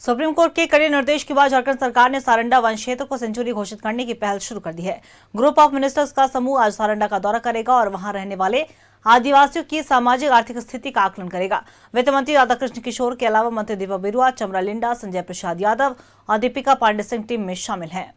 Supreme court के कड़े निर्देश के बाद झारखंड सरकार ने सारंडा वन क्षेत्र को सेंचुरी घोषित करने की पहल शुरू कर दी है। ग्रुप ऑफ मिनिस्टर्स का समूह आज सारंडा का दौरा करेगा और वहां रहने वाले आदिवासियों की सामाजिक आर्थिक स्थिति का आकलन करेगा। वित्त मंत्री राधाकृष्ण किशोर के अलावा मंत्री दीपक बिरुआ, चमरा लिंडा, संजय प्रसाद यादव और दीपिका पांडे सिंह टीम में शामिल हैं।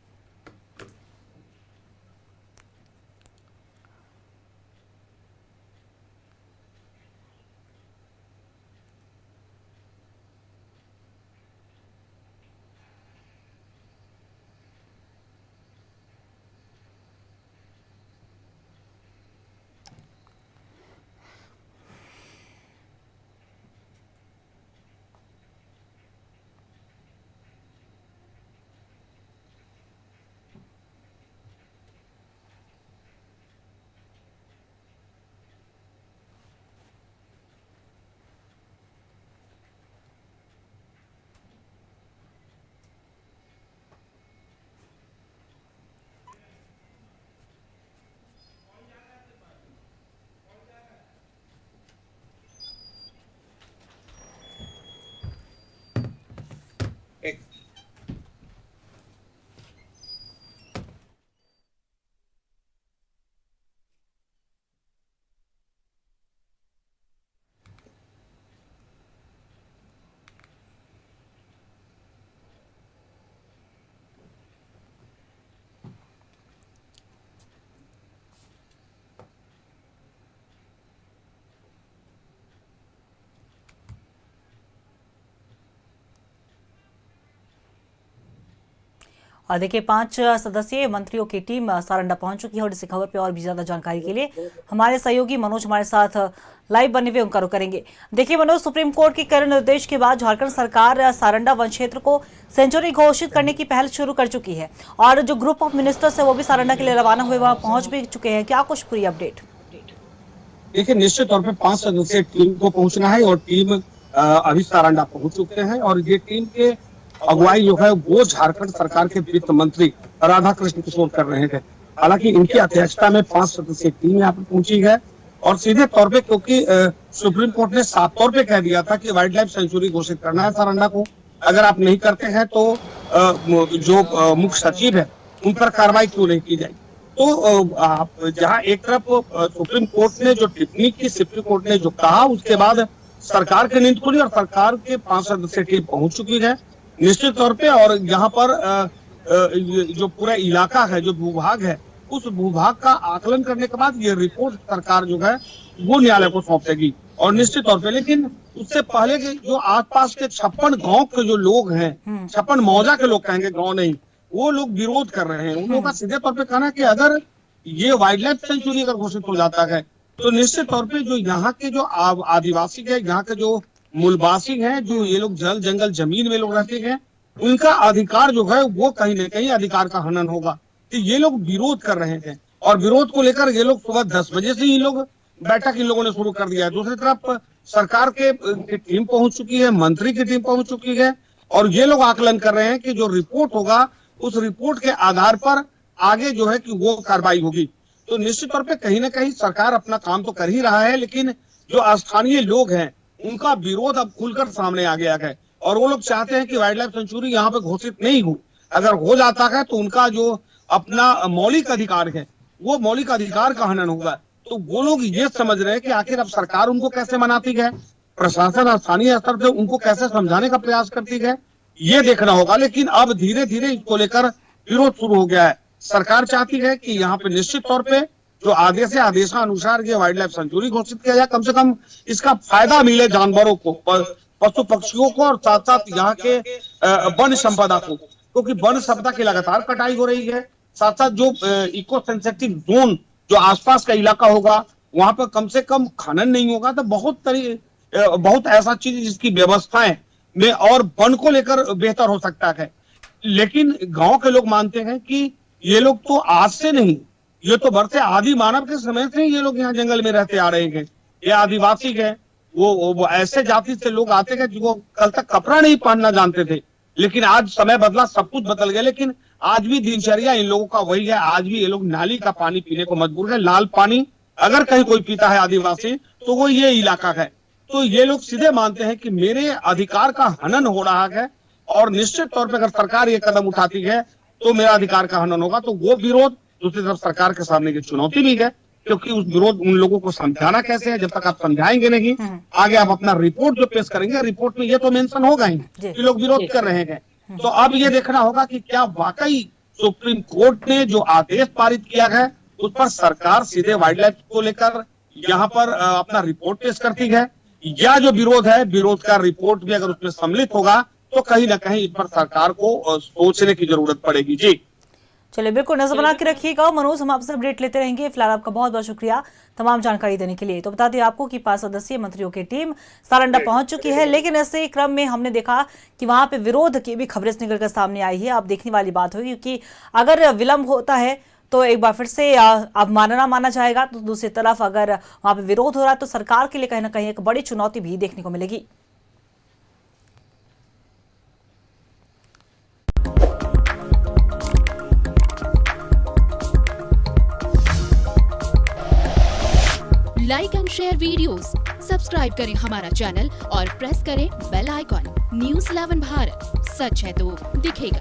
और देखिए 5 सदस्यीय मंत्रियों की टीम सारंडा पहुंच चुकी है और इस खबर पे और भी ज्यादा जानकारी के लिए हमारे सहयोगी मनोज हमारे साथ लाइव बने हुए उनका रुख करेंगे। देखिए मनोज, सुप्रीम कोर्ट के कड़े निर्देश के बाद झारखंड सरकार सारंडा वन क्षेत्र को सेंचुरी घोषित करने की पहल शुरू कर चुकी है और जो ग्रुप ऑफ मिनिस्टर्स है वो भी सारंडा के लिए रवाना हुए वहां पहुंच भी चुके हैं। क्या कुछ पूरी अपडेट? देखिए, निश्चित तौर पे 5 सदस्यीय टीम को पहुंचना है और टीम अभी सारंडा पहुंच चुके हैं और ये टीम के अगुवाई जो है वो झारखंड सरकार के वित्त मंत्री राधाकृष्ण किशोर कर रहे थे। हालांकि इनकी अध्यक्षता में 5 सदस्यीय टीम यहाँ पर पहुंची है और सीधे तौर पे क्योंकि सुप्रीम कोर्ट ने साफ तौर पे कह दिया था कि वाइल्ड लाइफ सेंचुरी घोषित करना है सारंडा को, अगर आप नहीं करते हैं तो जो मुख्य सचिव है उन पर कार्रवाई क्यों नहीं की जाएगी। तो जहाँ एक तरफ सुप्रीम कोर्ट ने जो टिप्पणी की, सुप्रीम कोर्ट ने जो कहा, उसके बाद सरकार की नींद खुली और सरकार के 5 सदस्यीय टीम पहुंच चुकी है निश्चित तौर पे। और यहाँ पर जो पूरा इलाका है, जो भूभाग है, उस भूभाग का आकलन करने के बाद ये रिपोर्ट सरकार जो है वो न्यायालय को सौंपेगी और निश्चित तौर पे। लेकिन उससे पहले के जो आसपास के 56 गांव के जो लोग हैं, 56 मौजा के लोग कहेंगे, गांव नहीं, वो लोग विरोध कर रहे हैं। उन लोगों का सीधे तौर पे कहना है कि अगर ये वाइल्ड लाइफ सेंचुरी अगर घोषित हो जाता है तो निश्चित तौर पे जो यहाँ के जो आदिवासी है, यहाँ के जो मूलवासी हैं, जो ये लोग जल जंगल जमीन में लोग रहते हैं, उनका अधिकार जो है वो कहीं न कहीं अधिकार का हनन होगा। तो ये लोग विरोध कर रहे हैं और विरोध को लेकर ये लोग सुबह 10 बजे से ही लोग बैठक इन लोगों ने शुरू कर दिया है। दूसरी तरफ सरकार के टीम पहुंच चुकी है, मंत्री की टीम पहुंच चुकी है और ये लोग आकलन कर रहे हैं कि जो रिपोर्ट होगा उस रिपोर्ट के आधार पर आगे जो है कि वो कार्रवाई होगी। तो निश्चित तौर पे कहीं ना कहीं सरकार अपना काम तो कर ही रहा है, लेकिन जो स्थानीय लोग हैं उनका विरोध अब खुलकर सामने आ गया है और वो लोग चाहते हैं कि वाइल्ड लाइफ सेंचुरी यहाँ पे घोषित नहीं हो। अगर हो जाता है तो उनका जो अपना मौलिक अधिकार है वो मौलिक अधिकार का हनन होगा। तो वो लोग ये समझ रहे हैं कि आखिर अब सरकार उनको कैसे मनाती है, प्रशासन स्थानीय स्तर से उनको कैसे समझाने का प्रयास करती है, ये देखना होगा। लेकिन अब धीरे धीरे इसको लेकर विरोध शुरू हो गया है। सरकार चाहती है कि यहाँ पे निश्चित तौर पे जो आदेशानुसार ये वाइल्ड लाइफ सेंचुरी घोषित किया जाए, कम से कम इसका फायदा मिले जानवरों को, पशु पक्षियों को और साथ साथ यहाँ के वन संपदा को, क्योंकि वन संपदा की लगातार कटाई हो रही है। साथ साथ जो इको सेंसिटिव जोन जो आसपास का इलाका होगा वहां पर कम से कम खनन नहीं होगा तो बहुत ऐसा चीज जिसकी व्यवस्थाएं में और वन को लेकर बेहतर हो सकता है। लेकिन गांव के लोग मानते हैं कि ये लोग तो आज से नहीं, ये तो बढ़ते आदि मानव के समय से ये लोग यहाँ जंगल में रहते आ रहे हैं। ये आदिवासी है, वो ऐसे जाति से लोग आते हैं जो कल तक कपड़ा नहीं पहनना जानते थे, लेकिन आज समय बदला, सब कुछ बदल गया। लेकिन आज भी दिनचर्या इन लोगों का वही है। आज भी ये लोग नाली का पानी पीने को मजबूर है। लाल पानी अगर कहीं कोई पीता है आदिवासी तो वो ये इलाका है। तो ये लोग सीधे मानते हैं कि मेरे अधिकार का हनन हो रहा है और निश्चित तौर पर अगर सरकार ये कदम उठाती है तो मेरा अधिकार का हनन होगा। तो वो विरोध दूसरी तरफ सरकार के सामने की चुनौती भी है, क्योंकि उस विरोध उन लोगों को समझाना कैसे है, जब तक आप समझाएंगे नहीं, आगे आप अपना रिपोर्ट जो पेश करेंगे, रिपोर्ट में ये तो मेंशन होगा ही कि लोग विरोध कर रहे हैं। तो अब ये देखना होगा कि क्या वाकई सुप्रीम कोर्ट ने जो आदेश पारित किया है उस पर सरकार सीधे वाइल्ड लाइफ को लेकर यहाँ पर अपना रिपोर्ट पेश करती है, या जो विरोध है, विरोध का रिपोर्ट भी अगर उसमें सम्मिलित होगा तो कहीं ना कहीं इस पर सरकार को सोचने की जरूरत पड़ेगी। जी चलिए, बिल्कुल नजर बना के रखिएगा मनोज, हम आपसे अपडेट लेते रहेंगे। फिलहाल आपका बहुत बहुत शुक्रिया तमाम जानकारी देने के लिए। तो बता दें आपको कि 5 सदस्यीय मंत्रियों की टीम सारंडा पहुंच चुकी है, लेकिन ऐसे क्रम में हमने देखा कि वहां पे विरोध की भी खबरें निकलकर सामने आई है। अब देखने वाली बात होगी, क्योंकि अगर विलंब होता है तो एक बार फिर से अवमानना माना जाएगा, तो दूसरी तरफ अगर वहां पे विरोध हो रहा है तो सरकार के लिए कहीं ना कहीं एक बड़ी चुनौती भी देखने को मिलेगी। Like and share videos, subscribe करें हमारा चैनल और प्रेस करें बेल आइकॉन। न्यूज़ 11 भारत, सच है तो दिखेगा।